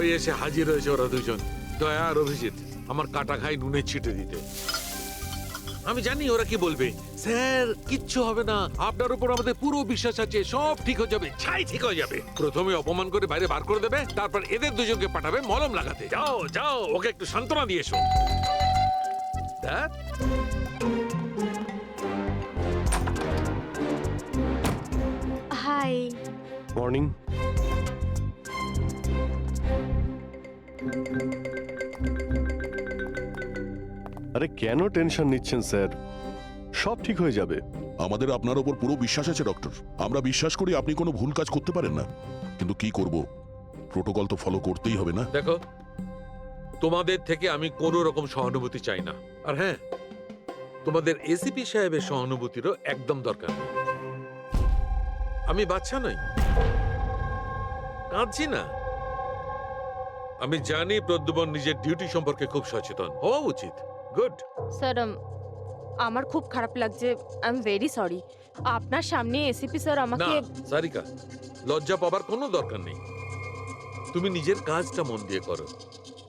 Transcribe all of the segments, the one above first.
ওই এসে হাজির হয়েছে ওরা দুজন, দয়া আর অভিজিৎ, আমার কাটা খাই নুনে ছিটে দিতে। আমি জানি ওরা কি বলবে, স্যার কিচ্ছু হবে না, আপনার উপর আমাদের পুরো বিশ্বাস আছে, সব ঠিক হয়ে যাবে, ছাই ঠিক হয়ে যাবে। প্রথমে অপমান করে বাইরে বার করে দেবে, তারপর এদের দুজনকে পাঠাবে মলম লাগাতে। যাও যাও, ওকে একটু সান্ত্বনা দিয়ে এসো। Dad? হাই। মর্নিং। আরে কেন টেনশন নিচ্ছেন স্যার, সব ঠিক হয়ে যাবে। আমাদের আপনার ওপর পুরো বিশ্বাস আছে ডক্টর। আমরা বিশ্বাস করি আপনি কোনো ভুল কাজ করতে পারেন না, কিন্তু কি করব, প্রোটোকল তো ফলো করতেই হবে না। দেখো, তোমাদের থেকে আমি কোনো রকম সহানুভূতি চাই না। আর হ্যাঁ, তোমাদের এসিপি সাহেবের সহানুভূতিরও একদম দরকার নেই। আমি বাচ্চা নই, কাঁদছি না। আমি জানি প্রদ্যুমন নিজের ডিউটি সম্পর্কে খুব সচেতন হওয়া উচিত। গুড। স্যার, আমার খুব খারাপ লাগছে, আই এম ভেরি সরি। আপনার সামনে এসিপি স্যার না আমাকে। সারিকা, লজ্জা পাবার কোনো দরকার নেই। তুমি নিজের কাজটা মন দিয়ে করো,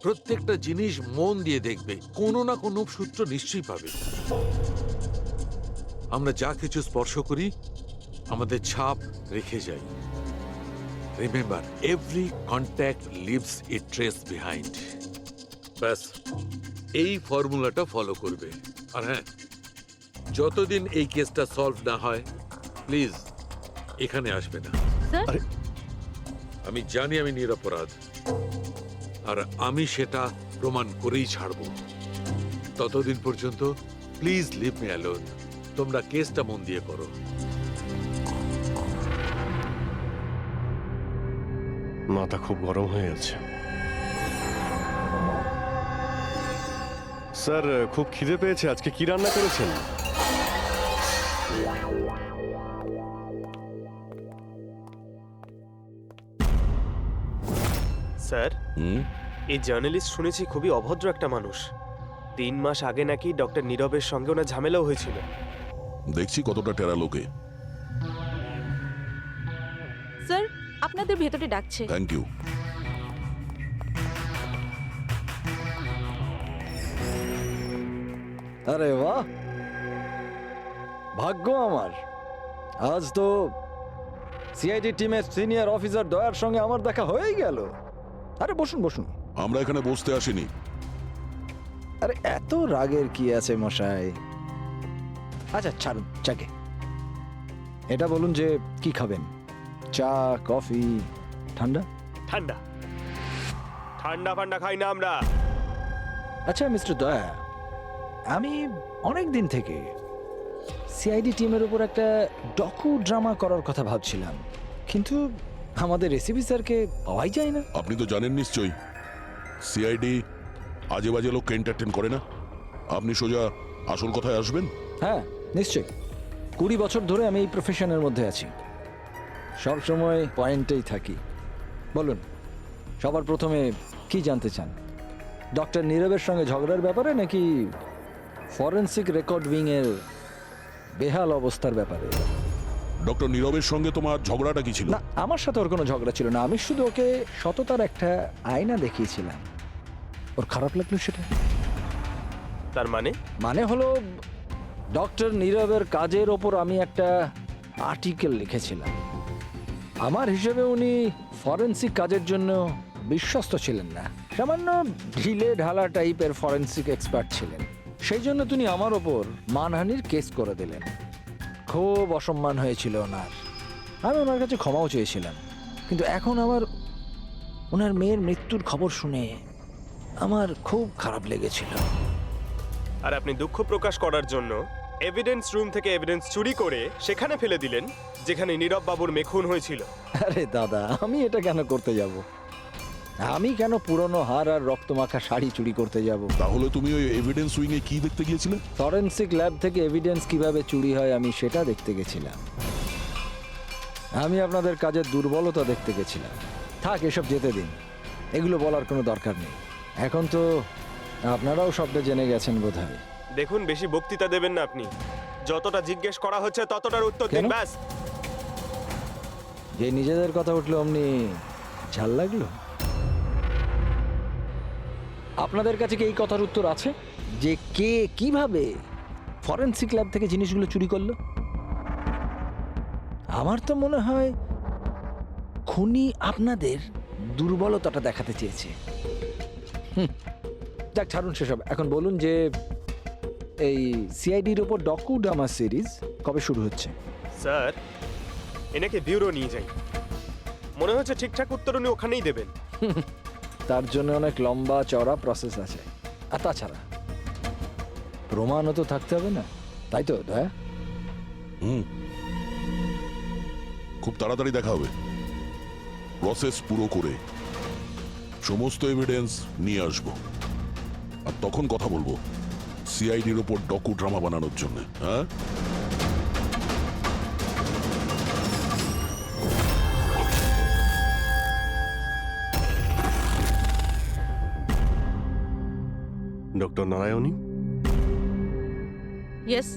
প্রত্যেকটা জিনিস মন দিয়ে দেখবে, কোনো না কোনো সূত্র নিশ্চয়ই পাবে। আমরা যা কিছু স্পর্শ করি আমাদের ছাপ রেখে যাই। রিমেম্বার, এভরি কন্ট্যাক্ট লিভস এ ট্রেস বিহাইন্ড। ব্যাস, এই ফর্মুলাটা ফলো করবে। আর হ্যাঁ, যতদিন এই কেসটা সলভ না হয়, প্লিজ এখানে আসবে না। স্যার, আরে আমি জানি আমি নিরপরাধ, আর আমি সেটা প্রমাণ করেই ছাড়ব। ততদিন পর্যন্ত প্লিজ লিভ মি অ্যালোন। তোমরা কেসটা মন দিয়ে করো। মাথা খুব গরম হয়ে আছে স্যার, খুব খিদে পেয়েছে। আজকে কি রান্না করেছেন? স্যার, হুম, এই জার্নালিস্ট শুনেছি খুবই অভদ্র একটা মানুষ। 3 মাস আগে নাকি ডক্টর নীরবের সঙ্গে ওনার ঝামেলাও হয়েছিল। দেখছি কতটা টেরা লোকে। স্যার আপনাদের ভেতরে ডাকছে। Thank you. আরে বাহ, ভাগ্য আমার, আজ তো সিআইডি টিমের সিনিয়র অফিসার দয়ার সঙ্গে আমার দেখা হয়েই গেল। আরে বসুন বসুন। আমরা এখানে বসতে আসিনি। আরে এত রাগের কি আছে মশাই? আচ্ছা ছাড়ুন চাকে। এটা বলুন যে কি খাবেন, চা, কফি, ঠান্ডা? ঠান্ডা ঠান্ডা ফান্ডা খাই না আমরা। আচ্ছা মিস্টার দয়া, আমি অনেক দিন থেকে সিআইডি টিমের উপর একটা ডকু ড্রামা করার কথা ভাবছিলাম, কিন্তু আমাদের এসিপি স্যারকে পাওয়াই যায় না। আপনি তো জানেন নিশ্চয়ই, সিআইডি আজে বাজে লোককে এন্টারটেন করে না। আপনি সোজা আসল কথায় আসবেন। হ্যাঁ নিশ্চয়ই, 20 বছর ধরে আমি এই প্রফেশনের মধ্যে আছি, সব সময় পয়েন্টেই থাকি। বলুন, সবার প্রথমে কি জানতে চান? ডক্টর নীরবের সঙ্গে ঝগড়ার ব্যাপারে, নাকি ফরেন্সিক রেকর্ড উইং এর বেহাল অবস্থার ব্যাপারে? ডক্টর নীরবের সঙ্গে তোমার ঝগড়াটা কি ছিল? না, আমার সাথে ওর কোনো ঝগড়া ছিল না, আমি শুধু ওকে সততার একটা আয়না দেখিয়েছিলাম। ওর খারাপ লাগলো সেটা। তার মানে? মানে হলো, ডক্টর নীরবের কাজের ওপর আমি একটা আর্টিকেল লিখেছিলাম। আমার হিসেবে উনি ফরেন্সিক কাজের জন্য বিশ্বস্ত ছিলেন না, সামান্য ঢিলে ঢালা টাইপের ফরেন্সিক এক্সপার্ট ছিলেন। সেই জন্য তিনি আমার ওপর মানহানির কেস করে দিলেন। খুব অসম্মান হয়েছিল ওনার। আমি ওনার কাছে ক্ষমাও চেয়েছিলাম, কিন্তু এখন আমার ওনার মেয়ের মৃত্যুর খবর শুনে আমার খুব খারাপ লেগেছিল। আর আপনি দুঃখ প্রকাশ করার জন্য এভিডেন্স রুম থেকে এভিডেন্স চুরি করে সেখানে ফেলে দিলেন যেখানে নীরব বাবুর মেয়ে খুন হয়েছিল। আরে দাদা, আমি এটা কেন করতে যাব? আমি কেন পুরনো হার আর রক্তমাখা শাড়ি চুরি করতে যাব? তাহলে তুমি ওই এভিডেন্স উইং এ কি দেখতে গিয়েছিলে? ফরেন্সিক ল্যাব থেকে এভিডেন্স কিভাবে চুরি হয় আমি সেটা দেখতে গেছিলাম। আমি আপনাদের কাজের দুর্বলতা দেখতে গেছিলাম। থাক, এসব যেতে দিন, এগুলো বলার কোনো দরকার নেই। এখন তো আপনারাও সবটা জেনে গেছেন বোধহয়। দেখুন, বেশি বক্তৃতা দেবেন না আপনি। যতটা জিজ্ঞেস করা হচ্ছে ততটার উত্তর দিন, কেন? ব্যাস। যে নিজেদের কথা উঠলো অমনি ঝাল লাগলো। আপনাদের কাছে কি এই কথার উত্তর আছে যে কে কিভাবে ফরেনসিক ল্যাব থেকে জিনিসগুলো চুরি করলো? আমার তো মনে হয় খুনি আপনাদের দুর্বলতাটা দেখাতে চেয়েছে। যাক, ছাড়ুন সেসব। এখন বলুন যে এই সিআইডির ওপর ডকুড্রামা সিরিজ কবে শুরু হচ্ছে? স্যার, এনাকে ব্যুরো নিয়ে যাই। মনে হচ্ছে ঠিকঠাক উত্তর উনি ওখানেই দেবেন। তার জন্য অনেক লম্বা চওড়া প্রসেস আছে। আর তাছাড়া প্রমাণও তো থাকতে হবে না, তাই তো দয়া? হুম, খুব তাড়াতাড়ি দেখা হবে। প্রসেস পুরো করে সমস্ত এভিডেন্স নিয়ে আসবো, আর তখন কথা বলবো সিআইডির ওপর ডকু ড্রামা বানানোর জন্য। হ্যাঁ, ডক্টর নারায়ণী, ইয়েস,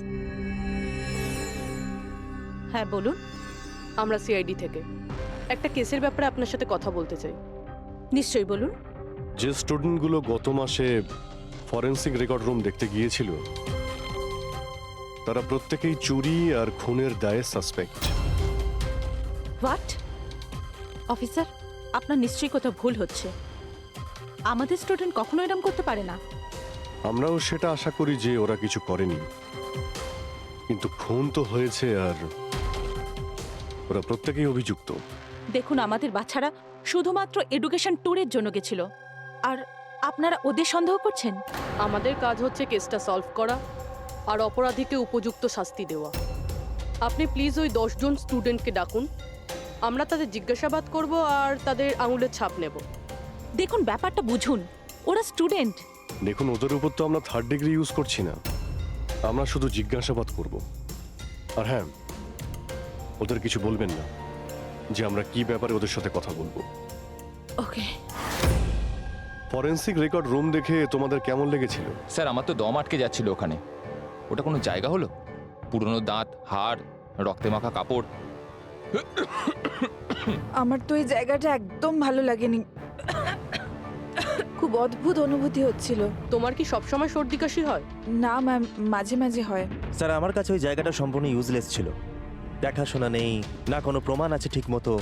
হ্যাঁ বলুন। আমরা সিআইডি থেকে একটা কেসের ব্যাপারে আপনার সাথে কথা বলতে চাই। নিশ্চয়ই বলুন। যে স্টুডেন্টগুলো গত মাসে ফরেনসিক রেকর্ড রুম দেখতে গিয়েছিল তারা প্রত্যেকেই চুরি আর খুনের দায়ে সাসপেক্ট। হোয়াট? অফিসার, আপনার নিশ্চয়ই কোথাও ভুল হচ্ছে। আমাদের স্টুডেন্ট কখনো এরকম করতে পারে না। আমরাও সেটা আশা করি যে ওরা কিছু করেনি, কিন্তু খুন তো হয়েছে আর ওরা প্রত্যেকেই অভিযুক্ত। দেখুন, আমাদের বাচ্চারা শুধুমাত্র এডুকেশন ট্যুরের জন্য গেছিল, আর আপনারা ওদের সন্দেহ করছেন? আমাদের কাজ হচ্ছে কেসটা সলভ করা আর অপরাধীকে উপযুক্ত শাস্তি দেওয়া। আপনি প্লিজ ওই 10 জন স্টুডেন্টকে ডাকুন, আমরা তাদের জিজ্ঞাসাবাদ করব আর তাদের আঙুলের ছাপ নেব। দেখুন, ব্যাপারটা বুঝুন, ওরা স্টুডেন্ট। দেখুন, ওদের উপর তো আমরা 3rd ডিগ্রি ইউজ করছি না, আমরা শুধু জিজ্ঞাসাবাদ করব। আর হ্যাঁ, ওদের কিছু বলবেন না যে আমরা কি ব্যাপারে ওদের সাথে কথা বলবো। ওকে। ফরেনসিক রেকর্ড রুম দেখে তোমাদের কেমন লেগেছিল? স্যার, আমার তো দম আটকে যাচ্ছিল ওখানে। ওটা কোনো জায়গা হলো? পুরনো দাঁত, হাড়, রক্তে মাখা কাপড়। আমার তো এই জায়গাটা একদম ভালো লাগেনি, খুব অদ্ভুত অনুভূতি হচ্ছিল। তোমার কি সবসময় সর্দি কাশি হয়? না ম্যাম, মাঝে মাঝে হয়। স্যার, আমার কাছে ওই জায়গাটা সম্পূর্ণ ইউজলেস ছিল। দেখাশোনা নেই, না কোনো প্রমাণ আছে ঠিক মতো।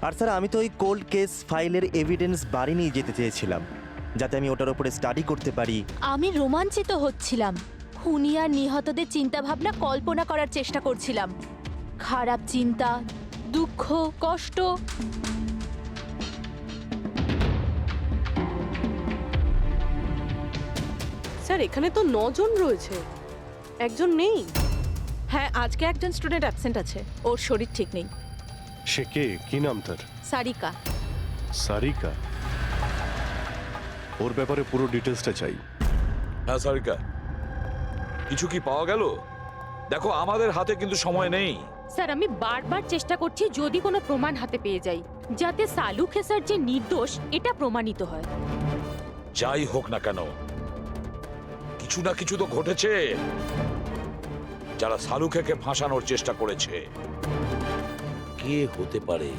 আর স্যার, আমি তো ওই কোল্ড কেস ফাইলের এভিডেন্স বাড়ি নিয়ে যেতে চেয়েছিলাম, যাতে আমি ওটার উপরে স্টাডি করতে পারি। আমি রোমাঞ্চিত হচ্ছিলাম। খুনি আর নিহতদের চিন্তাভাবনা কল্পনা করার চেষ্টা করছিলাম। খারাপ চিন্তা, দুঃখ, কষ্ট। স্যার, এখানে তো 9 জন রয়েছে, একজন নেই। হ্যাঁ, আজকে একজন স্টুডেন্ট অ্যাবসেন্ট আছে, ওর শরীর ঠিক নেই। সে কে? কি নাম তার? সারিকা। সারিকা? ওর ব্যাপারে পুরো ডিটেলসটা চাই। হ্যাঁ সারিকা, কিছু কি পাওয়া গেল? দেখো, আমাদের হাতে কিন্তু সময় নেই। স্যার, আমি বারবার চেষ্টা করছি যদি কোনো প্রমাণ হাতে পেয়ে যাই, যাতে সালু খেসার যে নির্দোষ এটা প্রমাণিত হয়। যাই হোক না কেন, কিছু না কিছু তো ঘটেছে। যারা সালুখেকে ফাঁসানোর চেষ্টা করেছে, কে হতে পারে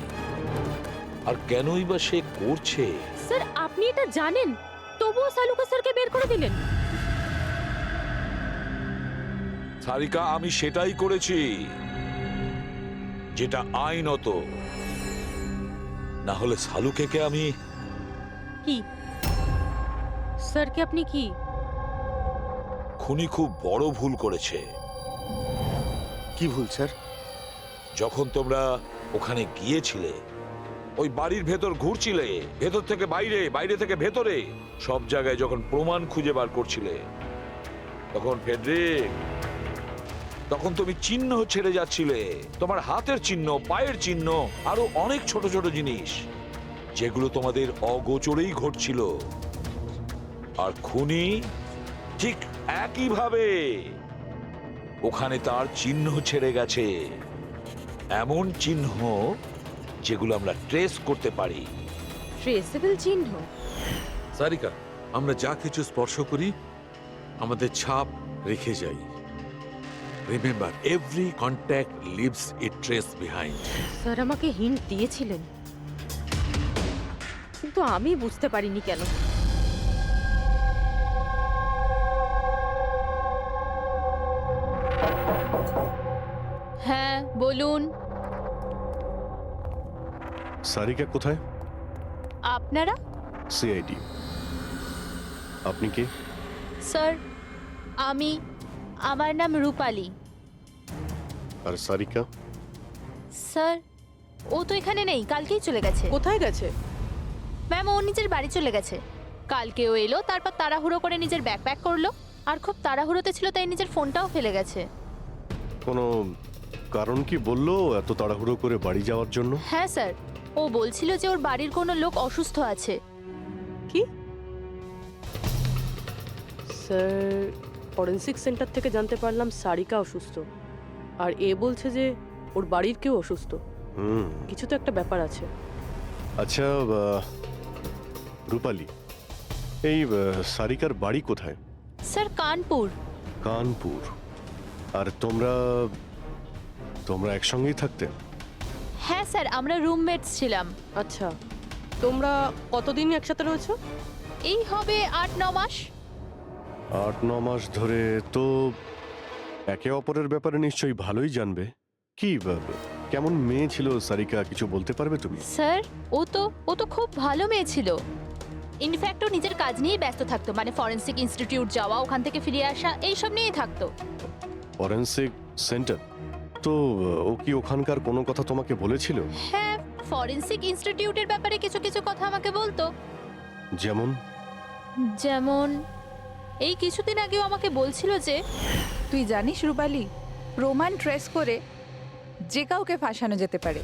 আর কেনই বা সে করছে? স্যার, আপনি এটা জানেন, তবুও সালু খেসারকে বের করে দিলেন। সারিকা, আমি সেটাই করেছি যেটা আইনত। না হলে সালুখেকে আমি... কি স্যার, কি আপনি কি? খুনি খুব বড় ভুল করেছে। কি ভুল স্যার? যখন তোমরা ওখানে গিয়েছিলে, ওই বাড়ির ভেতর ঘুরছিলে, ভেতর থেকে বাইরে, বাইরে থেকে ভেতরে, সব জায়গায় যখন প্রমাণ খুঁজে বার করছিলে, তখন ফেডরিক, তখন তুমি চিহ্ন ছেড়ে যাচ্ছিলে, তোমার হাতের চিহ্ন, পায়ের চিহ্ন, আরো অনেক ছোট ছোট জিনিস, যেগুলো তোমাদের অগোচরেই ঘটছিল। আর খুনি ঠিক একইভাবে ওখানে তার চিহ্ন ছেড়ে গেছে, এমন চিহ্ন যেগুলো আমরা ট্রেস করতে পারি। ট্রেসেবল চিহ্ন? সারিকা, আমরা যা কিছু স্পর্শ করি আমাদের ছাপ রেখে যাই। রিমেম্বার, এভরি কন্ট্যাক্ট লিভস এ ট্রেস বিহাইন্ড। স্যার আমাকে হিন্ট দিয়েছিলেন, কিন্তু আমি বুঝতে পারিনি কেন। হ্যাঁ বলুন। সারিকা কোথায়? আপনারা? সিআইডি। আপনি কে? স্যার আমার নাম রূপালী। আর সারিকা? স্যার ও তো এখানে নেই, কালকেই চলে গেছে। কোথায় গেছে? ম্যাম ও নিজের বাড়ি চলে গেছে। কালকে ও এলো, তারপর তাড়াহুড়ো করে নিজের ব্যাগ প্যাক করলো, আর খুব তাড়াহুড়োতে ছিল তাই নিজের ফোনটাও ফেলে গেছে। কোনো কারণ কি বললো এত তাড়াহুড়ো করে বাড়ি যাওয়ার জন্য? হ্যাঁ স্যার, ও বলছিল যে ওর বাড়ির কোনো লোক অসুস্থ আছে। কি স্যার, ফরেন্সিক সেন্টার থেকে জানতে পারলাম সারিকা অসুস্থ, আর এ বলছে যে ওর বাড়ির কেউ অসুস্থ। কিছু তো একটা ব্যাপার আছে। আচ্ছা রূপালী, এই সারিকার বাড়ি কোথায়? স্যার কানপুর। কানপুর। আর তোমরা একসঙ্গেই থাকতে? হ্যাঁ স্যার, আমরা রুমমেটস ছিলাম। আচ্ছা, তোমরা কতদিন একসাথে রয়েছো? এই হবে 8-9 মাস। 8-9 মাস ধরে তো একে অপরের ব্যাপারে নিশ্চয়ই ভালোই জানবে। কি কেমন মেয়ে ছিল সারিকা, কিছু বলতে পারবে তুমি? স্যার ও তো খুব ভালো মেয়ে ছিল। ইনফ্যাক্ট ও নিজের কাজ নিয়েই ব্যস্ত থাকতো, মানে ফরেন্সিক ইনস্টিটিউট যাওয়া, ওখান থেকে ফিরে আসা, এইসব নিয়েই থাকতো। Forensic centre? তো ও কি ওখানকার কোনো কথা তোমাকে বলেছিল? হ্যাঁ, ফরেন্সিক ইনস্টিটিউটের ব্যাপারে কিছু কিছু কথা আমাকে বলতো। যেমন এই কিছুদিন আগেও আমাকে বলছিল যে, তুই জানিস রূপালী, প্রমাণ ট্রেস করে যে কাউকে ফাঁসানো যেতে পারে।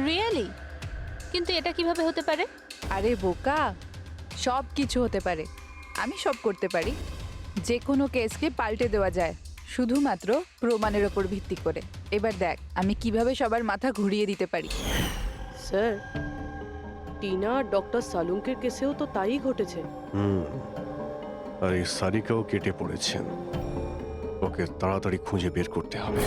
রিয়েলি? কিন্তু এটা কিভাবে হতে পারে? আরে বোকা, সব কিছু হতে পারে। আমি সব করতে পারি। যে কোনো কেসকে পাল্টে দেওয়া যায় শুধুমাত্র প্রমাণের ওপর ভিত্তি করে। এবার দেখ আমি কিভাবে সবার মাথা ঘুরিয়ে দিতে পারি। স্যার, টিনা আর ডক্টর সালুঙ্কের কেসেও তো তাই ঘটেছে। আর এই সারিকাও কেটে পড়েছেন। ওকে তাড়াতাড়ি খুঁজে বের করতে হবে।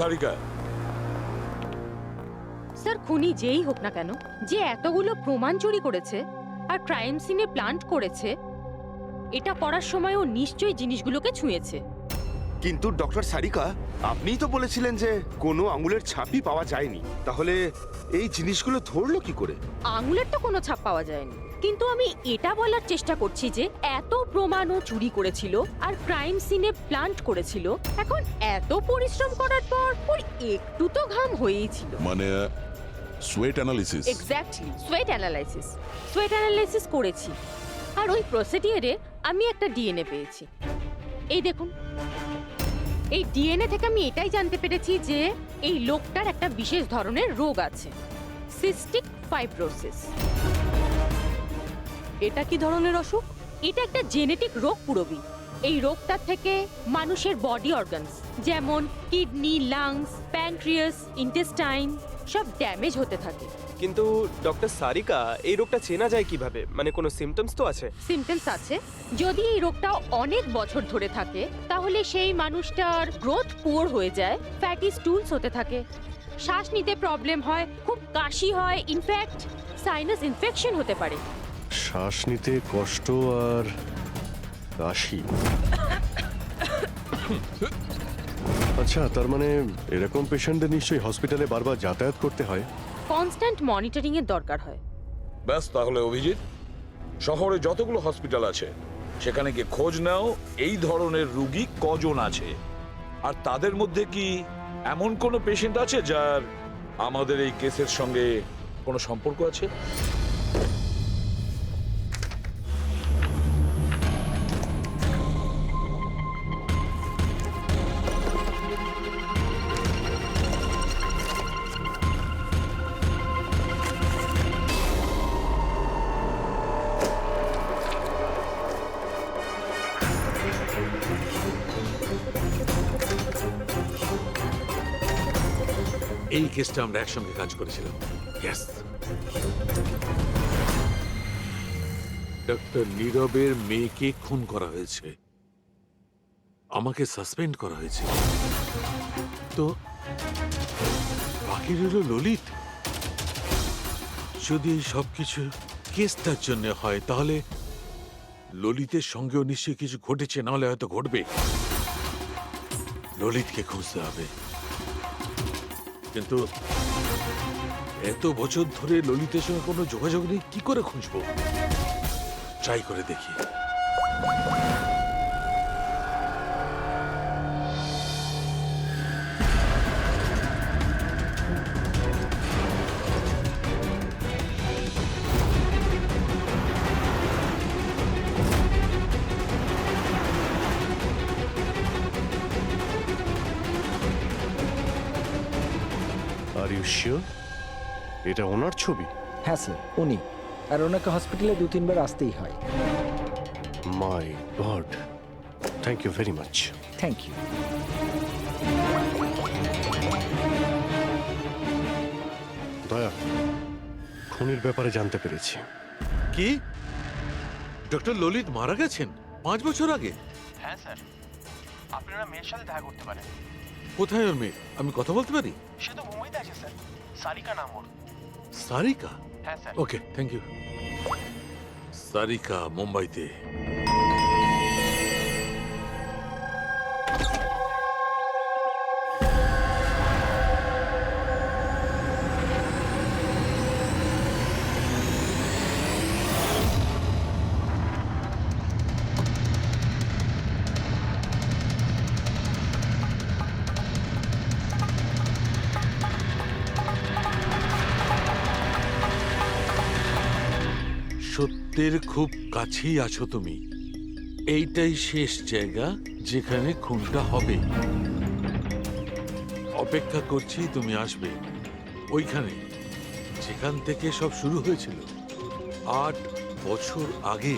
সারিকা, স্যার খুনি যেই হোক না কেন, যে এতগুলো প্রমাণ চুরি করেছে আর ক্রাইম সিনে প্লান্ট করেছে, এটা করার সময় ও নিশ্চয়ই জিনিসগুলোকে ছুঁয়েছে। কিন্তু ডক্টর সারিকা, আপনিই তো বলেছিলেন যে কোনো আঙুলের ছাপই পাওয়া যায়নি, তাহলে এই জিনিসগুলো ধরলো কি করে? আঙুলের তো কোনো ছাপ পাওয়া যায়নি, কিন্তু আমি এটা বলার চেষ্টা করছি যে এত প্রমাণ ও চুরি করেছিল আর ক্রাইম সিনে প্লান্ট করেছিল, এখন এত পরিশ্রম করার পর ওর একটু তো ঘাম হয়েই ছিল। মানে sweat analysis? Exactly, sweat analysis করেছি, আর ওই প্রসিডিউরে আমি একটা ডিএনএ পেয়েছি। এই দেখুন, এই ডিএনএ থেকে আমি এটাই জানতে পেরেছি যে এই লোকটার একটা বিশেষ ধরনের রোগ আছে, সিস্টিক ফাইব্রোসিস। এটা কি ধরনের অসুখ? এটা একটা জেনেটিক রোগ পুরবি। এই রোগটা থেকে মানুষের বডি অর্গানস যেমন কিডনি, লাংস, প্যানক্রিয়াস, ইন্টেস্টাইন সব ড্যামেজ হতে থাকে। কিন্তু ডক্টর সারিকা, এই রোগটা চেনা যায় কিভাবে? মানে কোনো সিমটমস তো আছে? সিমটমস আছে। যদি এই রোগটা অনেক বছর ধরে থাকে তাহলে সেই মানুষটার গ্রোথ পুয়ার হয়ে যায়, ফ্যাটি স্টুলস হতে থাকে, শ্বাস নিতে প্রবলেম হয়, খুব কাশি হয়, ইনফ্যাক্ট সাইনাস ইনফেকশন হতে পারে। শ্বাস নিতে কষ্ট আর কাশি। আচ্ছা, তার মানে এরকম পেশেন্টদের নিশ্চয়ই হসপিটালে বারবার যাতায়াত করতে হয়। কনস্ট্যান্ট মনিটরিং এর দরকার হয়। ব্যাস, তাহলে অভিজিৎ, শহরে যতগুলো হসপিটাল আছে সেখানে গিয়ে খোঁজ নাও এই ধরনের রোগী কজন আছে, আর তাদের মধ্যে কি এমন কোনো পেশেন্ট আছে যার আমাদের এই কেসের সঙ্গে কোনো সম্পর্ক আছে। এই কেসটা আমরা একসঙ্গে কাজ করেছিলাম। ইয়েস, ডক্টর নীরবের মেয়েকে খুন করা হয়েছে, আমাকে সাসপেন্ড করা হয়েছে, তো বাকি রইল ললিত। যদি এই সবকিছু কেসটার জন্য হয় তাহলে ললিতের সঙ্গেও নিশ্চয়ই কিছু ঘটেছে, নাহলে হয়তো ঘটবে। ললিতকে খুঁজতে হবে, কিন্তু এত বছর ধরে ললিতের সঙ্গে কোনো যোগাযোগ নেই, কি করে খুঁজবো? ট্রাই করে দেখি। আর ইউ শিওর এটা ওনার ছবি? হ্যাঁ স্যার, উনি। আর ওনাকে হসপিটালে 2-3 বার আসতেই হয়। My God, thank you very much. Thank you. দয়া, খুনির ব্যাপারে জানতে পেরেছি। কি ডক্টর ললিত মারা গেছেন 5 বছর আগে? হ্যাঁ স্যার, আপনারা মেয়ের সাথে দেখা করতে পারেন। কোথায় ওর মেয়ে? আমি কথা বলতে পারি? সে তো মুম্বাইতে আছে স্যার, সারিকা নাম ওর। সারিকা? হ্যাঁ sir. Okay, thank you. Sarika মুম্বাইতে। সত্যের খুব কাছেই আছো তুমি। এইটাই শেষ জায়গা যেখানে খুনটা হবে। অপেক্ষা করছি তুমি আসবে ওইখানে যেখান থেকে সব শুরু হয়েছিল 8 বছর আগে।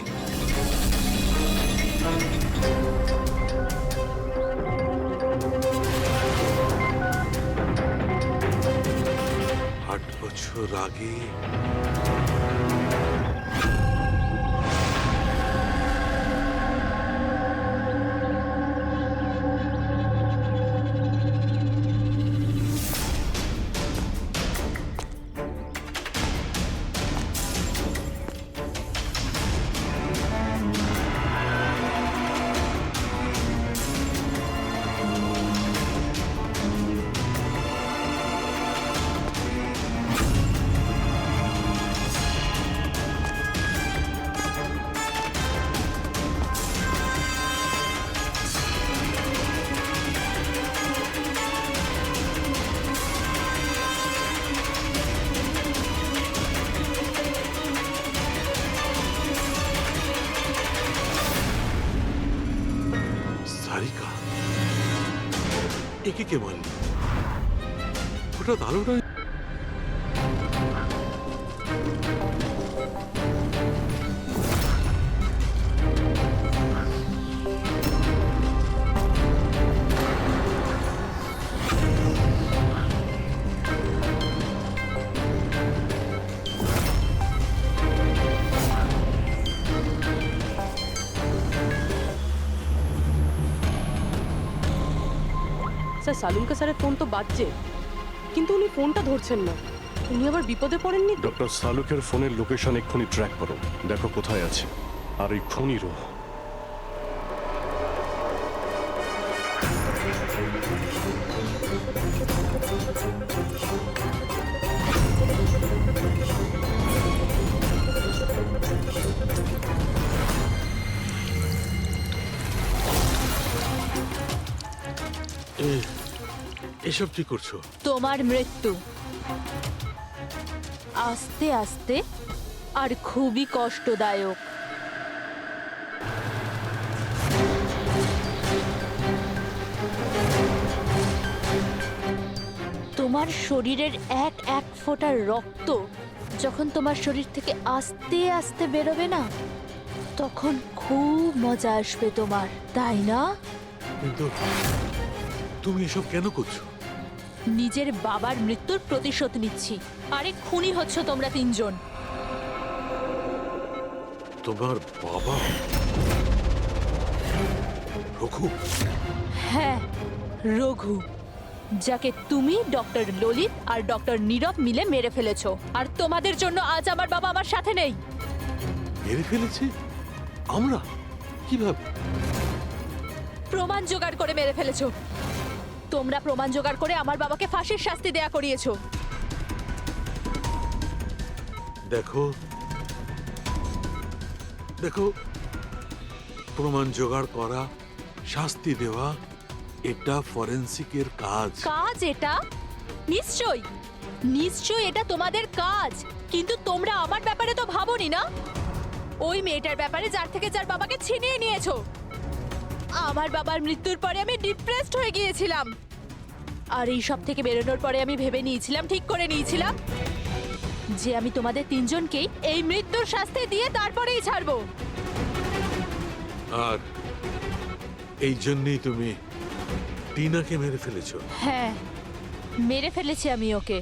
বছর আগে সারিকা একে কে মারল? হঠাৎ আলোটা স্যার সালুনকা স্যারের ফোন তো বাজছে, কিন্তু উনি ফোনটা ধরছেন না। উনি আবার বিপদে পড়েননি তো? ডক্টর সালুকের ফোনের লোকেশন এক্ষুনি ট্র্যাক করো, দেখো কোথায় আছে। আর এই খুনিরও। এসব কি করছো? তোমার মৃত্যু আস্তে আস্তে আর খুবই কষ্টদায়ক। তোমার শরীরের এক এক ফোঁটা রক্ত যখন তোমার শরীর থেকে আস্তে আস্তে বেরোবে না, তখন খুব মজা আসবে তোমার, তাই না? কিন্তু তুমি এসব কেন করছো? নিজের বাবার মৃত্যুর প্রতিশোধ নিচ্ছি। আরে খুনি হচ্ছ তোমরা তিনজন। তোমার বাবা রঘু? হ্যাঁ, রঘু, যাকে তুমি, ডক্টর ললিত আর ডক্টর নীরব মিলে মেরে ফেলেছো। আর তোমাদের জন্য আজ আমার বাবা আমার সাথে নেই। মেরে ফেলেছি আমরা? কিভাবে? প্রমাণ জোগাড় করে মেরে ফেলেছো। তোমরা প্রমাণ জোগাড় করে আমার বাবাকে ফাঁসির শাস্তি দেয়া করিয়েছো। দেখো দেখো, প্রমাণ জোগাড় করা, শাস্তি দেওয়া, এটা ফরেন্সিকের কাজ। কাজ এটা? নিশ্চয়ই নিশ্চয়ই এটা তোমাদের কাজ, কিন্তু তোমরা আমার ব্যাপারে তো ভাবোনি না। ওই মেয়েটার ব্যাপারে যার থেকে যার বাবাকে ছিনিয়ে নিয়েছো। আমার বাবার মৃত্যুর পরে আমি ডিপ্রেসড হয়ে গিয়েছিলাম, আর এই সব থেকে বেরোনোর পরে আমি ভেবে নিয়েছিলাম, ঠিক করে নিয়েছিলাম যে আমি তোমাদের তিনজনকেই এই মৃত্যুর শাস্তি দিয়ে তারপরেই ছাড়বো। আর এই জন্যই তুমি টিনাকে মেরে ফেলেছো? হ্যাঁ, মেরে ফেলেছি আমি ওকে,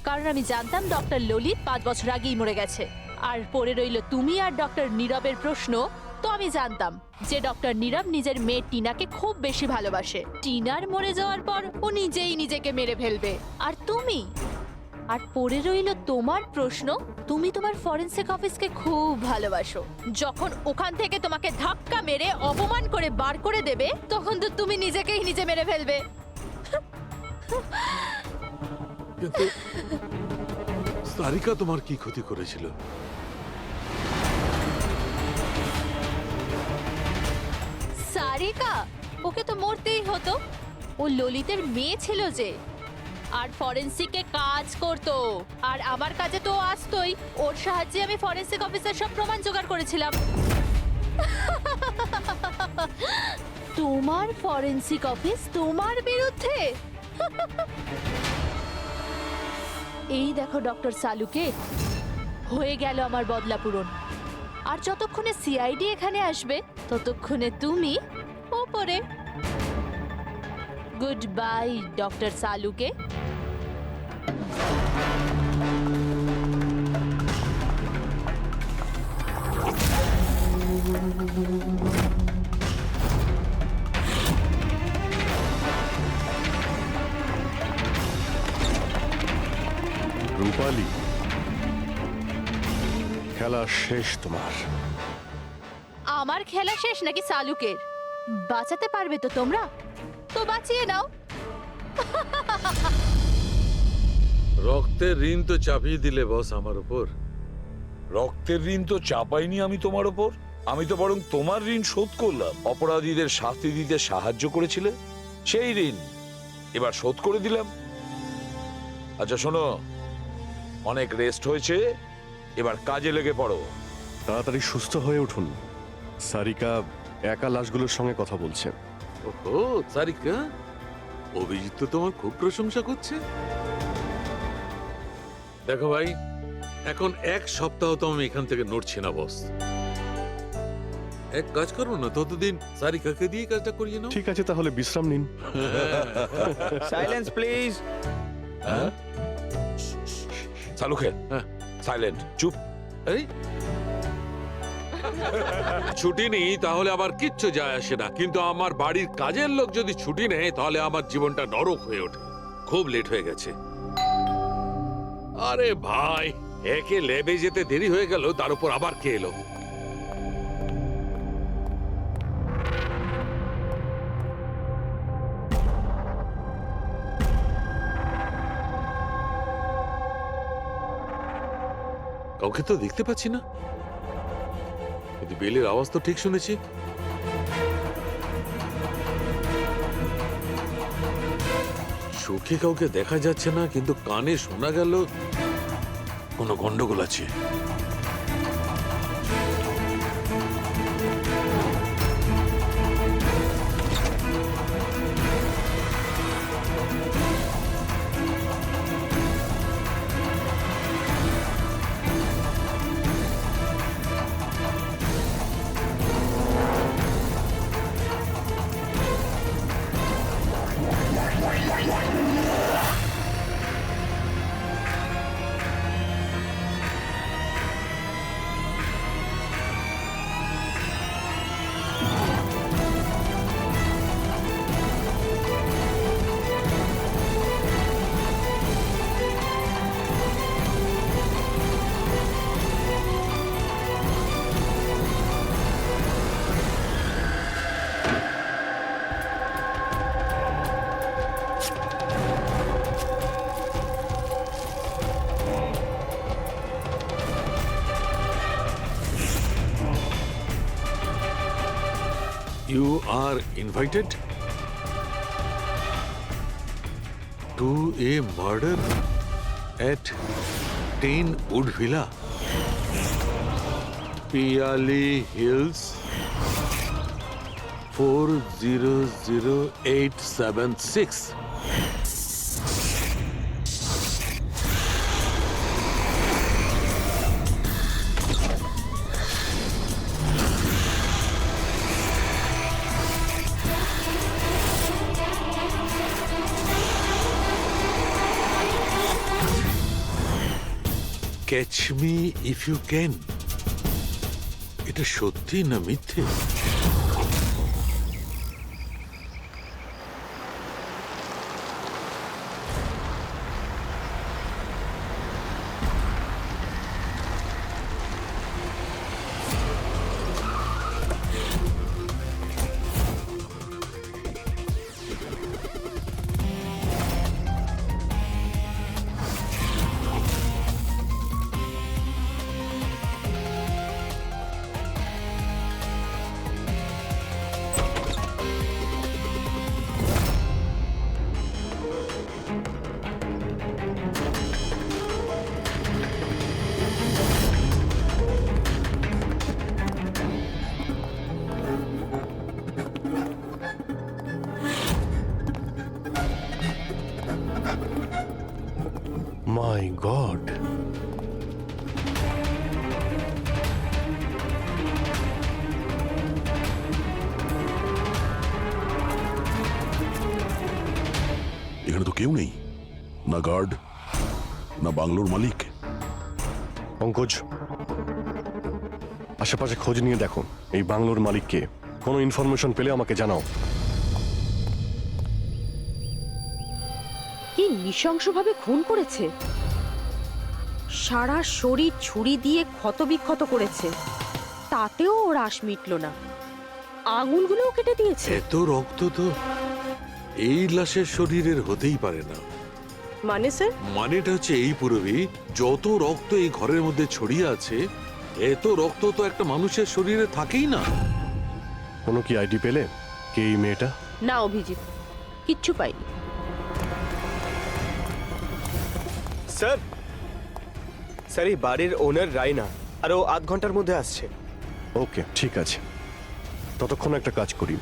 কারণ আমি জানতাম ডক্টর ললিত 5 বছর আগেই মরে গেছে। আর পড়ে রইল তুমি আর ডক্টর নীরবের প্রশ্ন। তো আমি জানতাম যে ডক্টর নীরব নিজের মেয়ে টিনাকে খুব বেশি ভালোবাসে। টিনার মরে যাওয়ার পর ও নিজেই নিজেকে মেরে ফেলবে। আর তুমি, আর পড়ে রইল তোমার প্রশ্ন, তুমি তোমার ফরেনসিক অফিসকে খুব ভালোবাসো। যখন ওখান থেকে তোমাকে ধাক্কা মেরে অপমান করে বার করে দেবে, তখন তো তুমি নিজেকেই নিজে মেরে ফেলবে। কিন্তু সারিকা তোমার কি ক্ষতি করেছিল? সারিকা? ওকে তো মরতেই হতো। ও ললিতের মেয়ে ছিল যে, আর ফরেনসিকে কাজ করতো, আর আমার কাজে তো ও আসতোই। ওর সাহায্যে আমি ফরেনসিক অফিসের সব প্রমাণ জোগাড় করেছিলাম। তোমার ফরেনসিক অফিস তোমার বিরুদ্ধে? এই দেখো ডক্টর সালুকে, হয়ে গেল আমার বদলা পূরণ। আর যতক্ষণে সিআইডি এখানে আসবে, ততক্ষণে তুমি ওপরে। গুড বাই ডক্টর সালুকে। রূপালী, খেলা শেষ তোমার। আমার খেলা শেষ নাকি সালুকের? বাঁচাতে পারবে তো তোমরা? তো বাঁচিয়ে নাও। রক্তের ঋণ তো চাপিয়ে দিলে বস আমার উপর। রক্তের ঋণ তো চাপাইনি আমি তোমার ওপর, আমি তো বরং তোমার ঋণ শোধ করলাম। অপরাধীদের শাস্তি দিতে সাহায্য করেছিলে, সেই ঋণ এবার শোধ করে দিলাম। আচ্ছা শোনো, অনেক রেস্ট হয়েছে, এবার কাজে লেগে পড়ো। তাড়াতাড়ি সুস্থ হয়ে উঠুন। সারিকা একা লাশগুলোর সঙ্গে কথা বলছে। ওহো, সারিকা, অভিজিৎ তো তোমার খুব প্রশংসা করছে। দেখো ভাই, এখন 1 সপ্তাহ তো আমি এখান থেকে নড়ছি না বস। এক কাজ করো না, ততদিন সারিকাকে দিয়ে কাজটা করিয়ে নাও। ঠিক আছে, তাহলে বিশ্রাম নিন। Silence please. সালুকে, সাইলেন্ট, চুপ। এই ছুটি নেই তাহলে আবার কিচ্ছু যায় আসে না, কিন্তু আমার বাড়ির কাজের লোক যদি ছুটি নেয় তাহলে আমার জীবনটা নরক হয়ে ওঠে। খুব লেট হয়ে গেছে। আরে ভাই, একে লেবে যেতে দেরি হয়ে গেল, তার উপর আবার কে এলো? কাউকে তো দেখতে পাচ্ছি না, কিন্তু বেলের আওয়াজ তো ঠিক শুনেছি। চোখে কাউকে দেখা যাচ্ছে না, কিন্তু কানে শোনা গেল কোনো গন্ডগোল আছে। আর invited to a murder at 10 Wood Villa, Piyali Hills, 400876. Catch me if you can. এটা সত্যি না মিথ্যে? মাই গড, এখানে তো কেউ নেই, না গার্ড না বাংলোর মালিক। পঙ্কজ, আশেপাশে খোঁজ নিয়ে দেখো এই বাংলোর মালিককে। কোনো ইনফরমেশন পেলে আমাকে জানাও। কি নৃশংসভাবে খুন করেছে, সারা শরীর ছুরি দিয়ে ক্ষতবিক্ষত করেছে, তাতেও ওর আশ মিটল না, আঙুলগুলোও কেটে দিয়েছে। এত রক্ত তো এই লাশের শরীরের হতেই পারে না। মানে স্যার? মানেটা হচ্ছে এই পুরবি, যত রক্ত এই ঘরের মধ্যে ছড়িয়ে আছে, এত রক্ত তো একটা মানুষের শরীরে থাকেই না। কোনো কি আইডি পেলে কে এই মেয়েটা? না অভিজিৎ, কিচ্ছু পাইনি। স্যার, স্যার এই বাড়ির ওনার রাইনা, আর ও আধ ঘন্টার মধ্যে আসছে। ওকে, ঠিক আছে। ততক্ষণ একটা কাজ করি,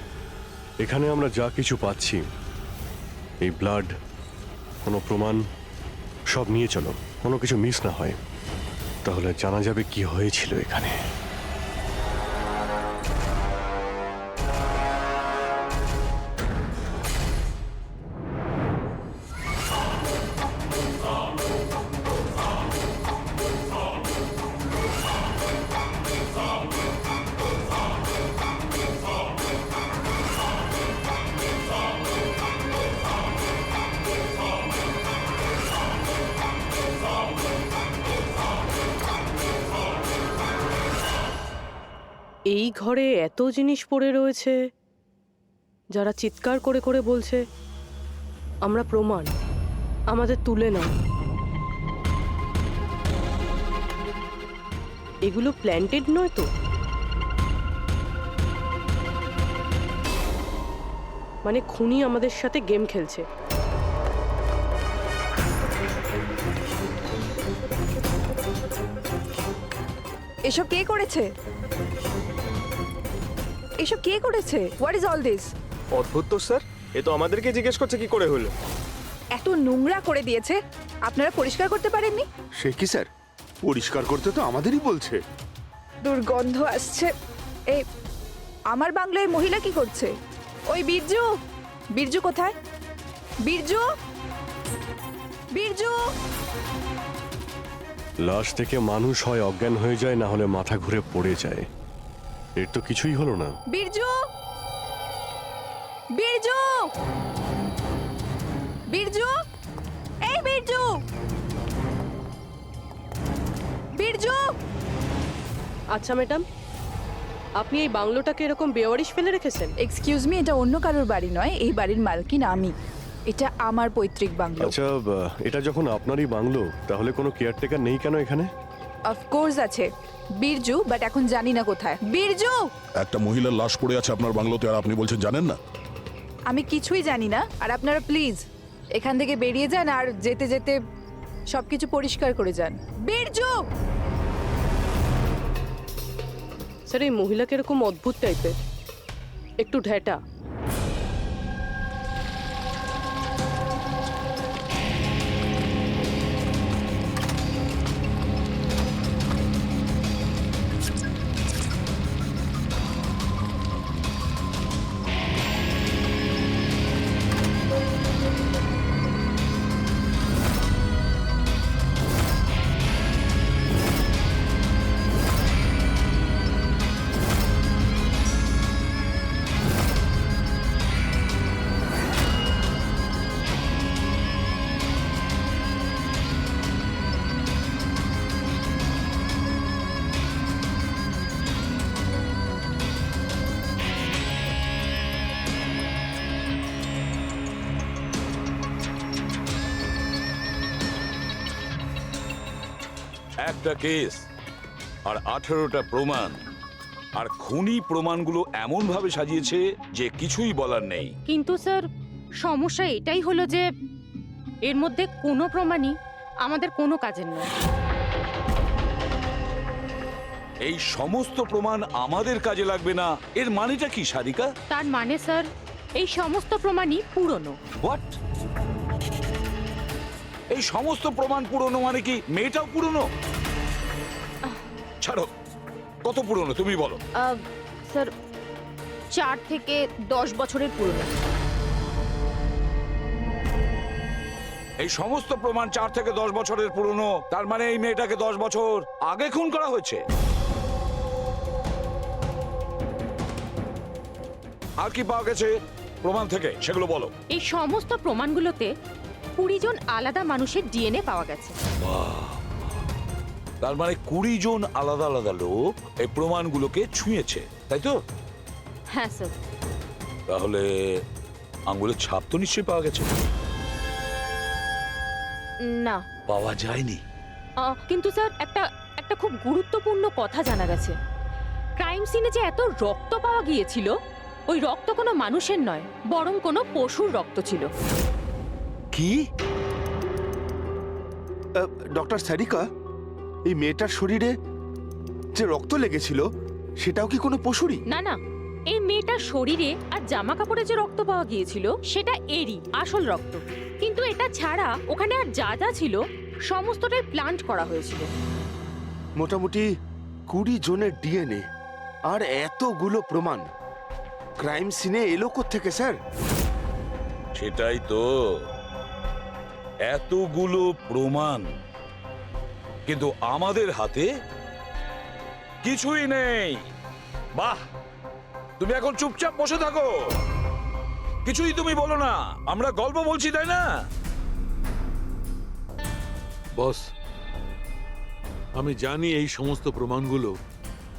এখানে আমরা যা কিছু পাচ্ছি, এই ব্লাড, কোনো প্রমাণ, সব নিয়ে চলো, কোনো কিছু মিস না হয়, তাহলে জানা যাবে কি হয়েছিল এখানে। এই ঘরে এত জিনিস পড়ে রয়েছে, যারা চিৎকার করে করে বলছে আমরা প্রমাণ, আমাদের তুলে নাও। এগুলো প্ল্যান্টেড নয় তো? মানে খুনি আমাদের সাথে গেম খেলছে। এসব কে করেছে? এসব কে করেছে? What is all this? অদ্ভুত তো স্যার, এ তো আমাদেরকে জিজ্ঞেস করছে কি করে হলো। এত নোংরা করে দিয়েছে, আপনারা পরিষ্কার করতে পারেননি? সে কি স্যার, পরিষ্কার করতে তো আমাদেরই বলছে। দুর্গন্ধ আসছে। এই আমার বাংলায় মহিলা কি করছে? ওই বীরজু, বীরজু কোথায়? বীরজু, বীরজু! লাশ থেকে মানুষ হয় অজ্ঞান হয়ে যায়, না হলে মাথা ঘুরে পড়ে যায়। এর তো কিছুই হলো না। বীরজু, বীরজু, বীরজু, এই বীরজু, বীরজু! আচ্ছা ম্যাডাম, আপনি এই বাংলোটাকে এরকম বেওয়ারিশ ফেলে রেখেছেন? এক্সকিউজ মি, এটা অন্য কারোর বাড়ি নয়, এই বাড়ির মালকিন আমি। এটা আমার পৈতৃক বাংলো। আচ্ছা, এটা যখন আপনারই বাংলো, তাহলে কোনো কেয়ারটেকার নেই কেন এখানে? অফকোর্স আছে বীরজু, বাট এখন জানি না কোথায়। বীরজু! একটা মহিলার লাশ পড়ে আছে আপনার বাংলোতে আর আপনি বলছেন জানেন না? আমি কিছুই জানি না, আর আপনারা প্লিজ এখান থেকে বেরিয়ে যান আর যেতে যেতে সবকিছু পরিষ্কার করে যান। বীরজু! স্যার এই মহিলা কিরকম অদ্ভুত টাইপের, একটু ঢেটা। একটা কেস আর 18টা প্রমাণ, আর খুনি প্রমাণগুলো এমন ভাবে সাজিয়েছে যে কিছুই বলার নেই। কিন্তু স্যার সমস্যা এটাই হলো যে এর মধ্যে কোনো প্রমাণই আমাদের কোনো কাজের নয়। এই সমস্ত প্রমাণ আমাদের কাজে লাগবে না, এর মানেটা কি সারিকা? তার মানে স্যার এই সমস্ত প্রমাণই পুরনো। হোয়াট? এই সমস্ত প্রমাণ পুরনো মানে কি মেয়েটাও পুরনো? ছাড়ো, কত পুরনো তুমি বলো। স্যার 4 থেকে 10 বছরের পুরনো। এই সমস্ত প্রমাণ 4 থেকে 10 বছরের পুরনো, তার মানে এই মেয়েটাকে 10 বছর আগে খুন করা হয়েছে। আর কি পাওয়া গেছে প্রমাণ থেকে সেগুলো বলো। এই সমস্ত প্রমাণগুলোতে 20 জন আলাদা মানুষের ডিএনএ পাওয়া গেছে। তার মানে 20 জন আলাদা আলাদা লোক এই প্রমাণগুলোকে ছুঁয়েছে, তাই তো? হ্যাঁ স্যার। তাহলে আঙ্গুলের ছাপ তো নিশ্চয়ই পাওয়া গেছে। না, পাওয়া যায়নি। কিন্তু স্যার একটা খুব গুরুত্বপূর্ণ কথা জানা গেছে। ক্রাইম সিনে যে এত রক্ত পাওয়া গিয়েছিল, ওই রক্ত কোনো মানুষের নয়, বরং কোনো পশুর রক্ত ছিল। কি? ডক্টর সারিকা, এই মেয়েটার শরীরে যে রক্ত লেগেছিল সেটাও কি কোনো পশুরই? না না, এই মেয়েটার শরীরে আর জামা কাপড়ে যে রক্ত পাওয়া গিয়েছিল সেটা এরই আসল রক্ত। কিন্তু এটা ছাড়া ওখানে আর যা যা ছিল সমস্তটাই প্লান্ট করা হয়েছিল। মোটামুটি 20 জনের ডিএনএ আর এতগুলো প্রমাণ ক্রাইম সিনে এলো কোত্থেকে স্যার? সেটাই তো, এতগুলো প্রমাণ কিন্তু আমাদের হাতে কিছুই নেই। বাহ, তুমি এখন চুপচাপ বসে থাকো, কিছুই তুমি বলো না, আমরা গল্প বলছি তাই না? বস, আমি জানি এই সমস্ত প্রমাণগুলো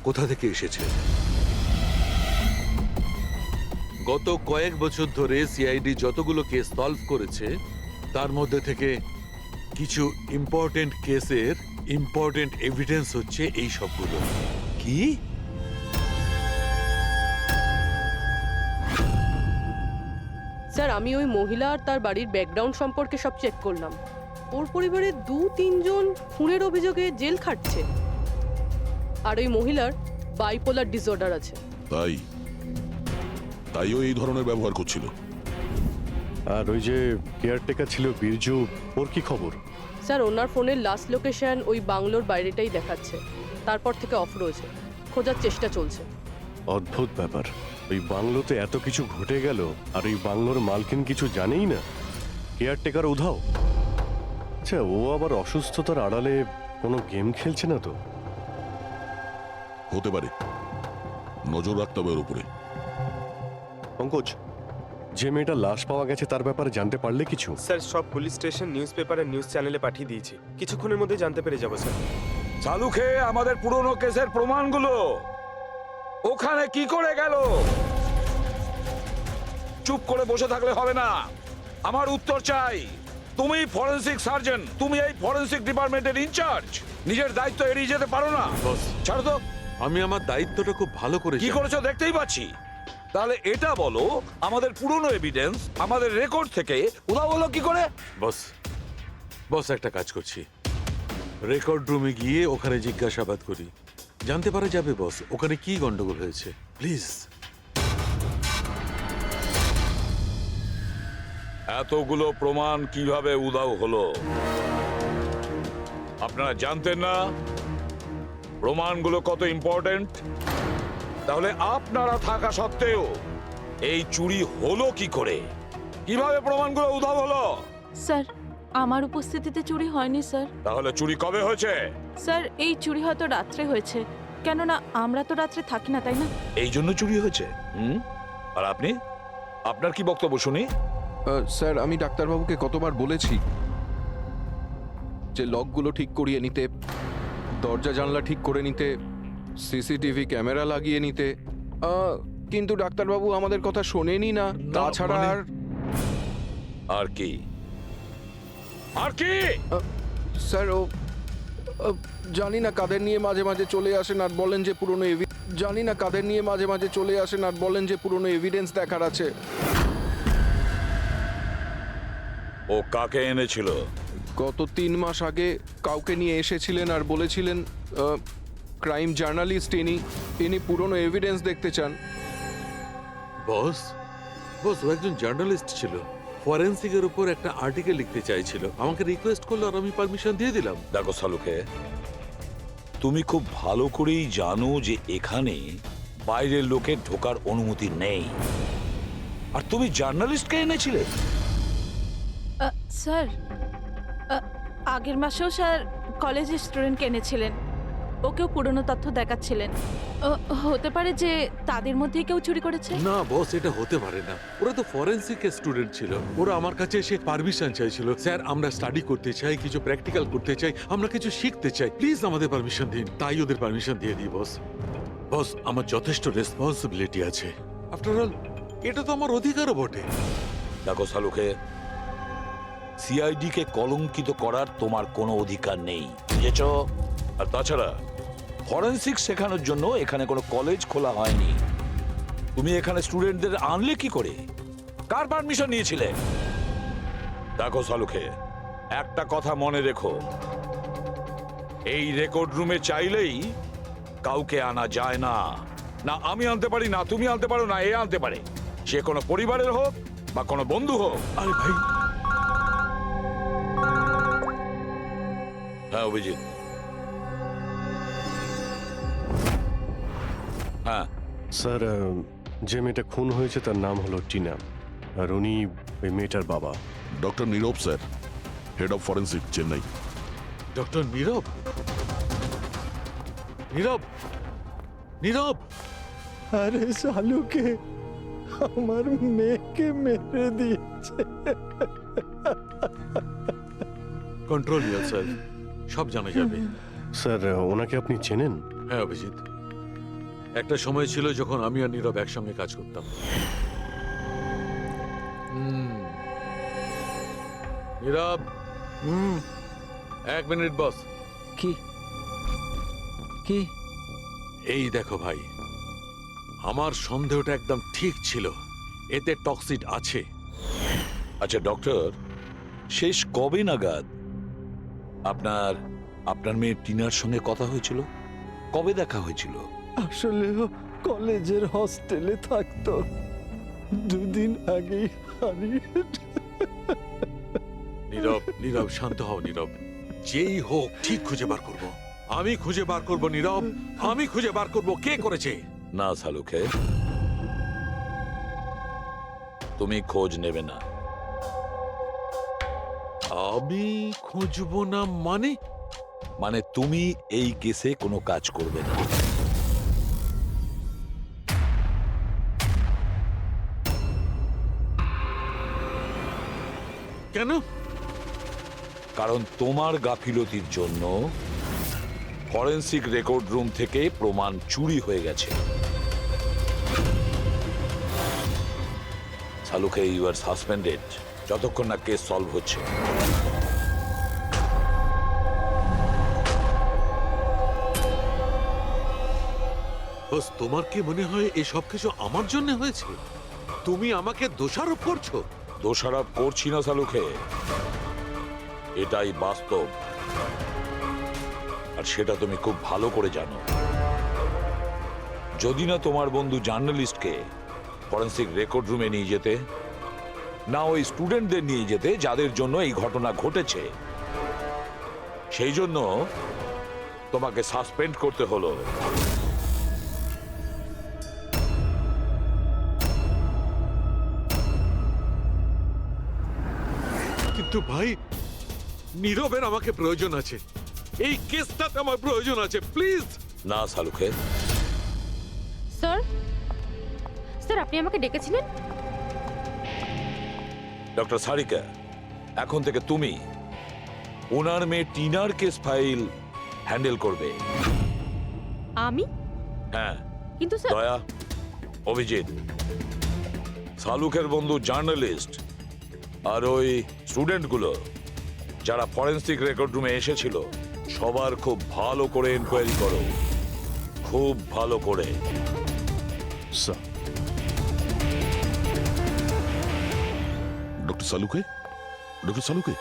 কোথা থেকে এসেছে। গত কয়েক বছর ধরে সিআইডি যতগুলো কেস সলভ করেছে তার মধ্যে থেকে কিছু ইম্পর্টেন্ট কেসের ইম্পর্টেন্ট এভিডেন্স হচ্ছে এই সবগুলো। কি? স্যার আমি ওই মহিলা আর তার বাড়ির ব্যাকগ্রাউন্ড সম্পর্কে সব চেক করলাম। ওর পরিবারের 2-3 জন খুনের অভিযোগে জেল খাটছে, আর ওই মহিলার বাইপোলার ডিসঅর্ডার আছে। তাইও এই ধরনের ব্যবহার করছিল। আর ওই যে কেয়ারটেকার ছিল বীরজু, ওর কি খবর? স্যার ওনার ফোনের লাস্ট লোকেশন ওই বাংলোর বাইরেটাই দেখাচ্ছে, তারপর থেকে অফ রয়েছে, খোঁজার চেষ্টা চলছে। অদ্ভুত ব্যাপার, ওই বাংলোতে এত কিছু ঘটে গেল আর ওই বাংলোর মালকিন কিছু জানেই না। কেয়ারটেকার উধাও। আচ্ছা, ও আবার অসুস্থতার আড়ালে কোনো গেম খেলছে না তো? হতে পারে, নজর রাখতে হবে ওর উপরে। পঙ্কজ, যে মেয়েটা লাশ পাওয়া গেছে তার ব্যাপারে জানতে পারলে কিছু? স্যার সব পুলিশ স্টেশন, নিউজ পেপার আর নিউজ চ্যানেলে পাঠিয়ে দিয়েছি, কিছুক্ষণের মধ্যে জানতে পেরে যাবো স্যার। চালু খেয়ে আমাদের পুরনো কেসের প্রমাণগুলো ওখানে কি করে গেল? চুপ করে বসে থাকলে হবে না, আমার উত্তর চাই। তুমি ফরেনসিক সার্জন, তুমি এই ফরেনসিক ডিপার্টমেন্টের ইনচার্জ, নিজের দায়িত্ব এড়িয়ে যেতে পারো না। বস, ছাড়ো তো। আমি আমার দায়িত্বটা খুব ভালো করে কি জানি। করেছো দেখতেই পাচ্ছি। তাহলে এটা বলো, আমাদের পুরনো এভিডেন্স আমাদের রেকর্ড থেকে উধাও হলো কি করে? বস, বস একটা কাজ করছি, রেকর্ড রুমে গিয়ে ওখানে জিজ্ঞাসাবাদ করি, জানতে পারা যাবে বস ওখানে কি গন্ডগোল হয়েছে। প্লিজ। এতগুলো প্রমাণ কিভাবে উধাও হলো আপনারা জানতেন না? প্রমাণগুলো কত ইম্পর্টেন্ট। তাহলে আপনারা থাকা সত্ত্বেও এই চুরি হলো কি করে? কিভাবে প্রমাণগুলো উধাও হলো? স্যার, আমার উপস্থিতিতে চুরি হয়নি স্যার। তাহলে চুরি কবে হয়েছে? স্যার, এই চুরি হয়তো রাত্রে হয়েছে, কেননা আমরা তো রাত্রে থাকি না, তাই না? এই জন্য চুরি হয়েছে। আর আপনি, আপনার কি বক্তব্য শুনি? স্যার, আমি ডাক্তারবাবুকে কতবার বলেছি যে লকগুলো ঠিক করিয়ে নিতে, দরজা জানলা ঠিক করে নিতে, সিসিটিভি ক্যামেরা লাগিয়ে নিতে, কিন্তু ডাক্তারবাবু আমাদের কথা শোনেনি না। তাছাড়া আর কি? আর কি? স্যার, ও জানি না কাদের নিয়ে মাঝে মাঝে চলে আসেন আর বলেন যে পুরনো জানি না কাদের নিয়ে মাঝে মাঝে চলে আসেন আর বলেন যে পুরনো এভিডেন্স দেখার আছে। ও কাকে এনেছিল? গত 3 মাস আগে কাউকে নিয়ে এসেছিলেন আর বলেছিলেন ক্রাইম জার্নালিস্ট ইনি পুরনো এভিডেন্স দেখতে চান। বস, বস ও একজন জার্নালিস্ট ছিল, ফরেনসিকের উপর একটা আর্টিকেল লিখতে চাইছিল, আমাকে রিকোয়েস্ট করলো আর আমি পারমিশন দিয়ে দিলাম। দেখো সালুকে, তুমি খুব ভালো করেই জানো যে এখানে বাইরের লোকের ঢোকার অনুমতি নেই, আর তুমি জার্নালিস্টকে এনেছিলে। স্যার, আগের মাসেও স্যার কলেজের স্টুডেন্টকে এনেছিলেন, ওকেও পুরনো তথ্য দেখাচ্ছিলেন। হতে পারে যে তাদের মধ্যেই কেউ চুরি করেছে। না বস, এটা হতে পারে না, ওরা তো ফরেনসিক স্টুডেন্ট ছিল, ওরা আমার কাছে এসে পারমিশন চাইছিল, স্যার আমরা স্টাডি করতে চাই, কিছু প্র্যাকটিক্যাল করতে চাই, আমরা কিছু শিখতে চাই, প্লিজ আমাদের পারমিশন দিন। তাই ওদের পারমিশন দিয়ে দিই বস। বস, আমার যথেষ্ট রেসপন্সিবিলিটি আছে, আফটার অল এটা তো আমার অধিকারও বটে। দেখো সালুকে, সিআইডি কে কলঙ্কিত করার তোমার কোনো অধিকার নেই, বুঝেছ? আর তাছাড়া ফরেনসিক শেখানোর জন্য এখানে কোনো কলেজ খোলা হয়নি। তুমি এখানে স্টুডেন্টদের আনলে কি করে? কার পারমিশন নিয়েছিলে? দেখো সালুকে, একটা কথা মনে রেখো, এই রেকর্ড রুমে চাইলেই কাউকে আনা যায় না। না আমি আনতে পারি, না তুমি আনতে পারো, না এ আনতে পারে, সে কোনো পরিবারের হোক বা কোনো বন্ধু হোক। আরে ভাই। হ্যাঁ অভিজিৎ। হ্যাঁ স্যার, যে মেয়েটা খুন হয়েছে তার নাম হলো টিনা, আর উনি ওই মেয়েটার বাবা। Doctor Nirav sir, head of forensic, Chennai. Doctor Nirav? Nirav, Nirav! আরে শালুকে, আমার মেয়েকে মেরে দিয়েছে। কন্ট্রোল ইয়োরসেলফ, সব জানা যাবে। স্যার, ওনাকে আপনি চেনেন? হ্যাঁ অভিজিৎ, একটা সময় ছিল যখন আমি আর নীরব একসঙ্গে কাজ করতাম। নীরব, 1 মিনিট বস। কি কি? এই দেখো ভাই, আমার সন্দেহটা একদম ঠিক ছিল, এতে টক্সিড আছে। আচ্ছা ডক্টর, শেষ কবে নাগাদ আপনার আপনার মেয়ে টিনার সঙ্গে কথা হয়েছিল? কবে দেখা হয়েছিল? আসলে কলেজের হস্টেলে থাকতো, 2 দিন আগেই হারিয়ে। নীরব, নীরব শান্ত হও নীরব, যেই হোক ঠিক খুঁজে বার করব, আমি খুঁজে বার করব নীরব, আমি খুঁজে বার করব কে করেছে। না সালুকে, তুমি খোঁজ নেবে না। আমি খুঁজবো না মানে? মানে তুমি এই কেসে কোনো কাজ করবে না। কেন? কারণ তোমার গাফিলতির জন্য ফরেনসিক রেকর্ড রুম থেকে প্রমাণ চুরি হয়ে গেছে। সালুকে, ইউ আর সাসপেন্ডেড যতক্ষণ না কেস সলভ হচ্ছে। বস, তোমার কি মনে হয় এই সব কিছু আমার জন্য হয়েছে? তুমি আমাকে দোষারোপ করছো? দোষারোপ করছি না সালুকে, এটাই বাস্তব, আর সেটা তুমি খুব ভালো করে জানো। যদি না তোমার বন্ধু জার্নালিস্টকে ফরেন্সিক রেকর্ড রুমে নিয়ে যেতে, না ওই স্টুডেন্টদের নিয়ে যেতে যাদের জন্য এই ঘটনা ঘটেছে, সেই জন্য তোমাকে সাসপেন্ড করতে হলো। কিন্তু ভাই, নীরবের আমাকে প্রয়োজন আছে, এই কেসটাতে আমার প্রয়োজন আছে, প্লিজ। না সালুকে। স্যার, স্যার আপনি আমাকে ডেকেছিলেন? ডক্টর সারিকা, এখন থেকে তুমি ওনার মেয়ে টিনার কেস ফাইল হ্যান্ডেল করবে। আমি? হ্যাঁ। কিন্তু স্যার, দয়া, অভিজিৎ, সালুকের বন্ধু জার্নালিস্ট আর ওই স্টুডেন্টগুলো যারা ফরেন্সিক রেকর্ড রুমে এসেছিল, সবার খুব ভালো করে এনকোয়ারি করো, খুব ভালো করে। স্যার। ডক্টর সালুকে, ডক্টর সালুকে,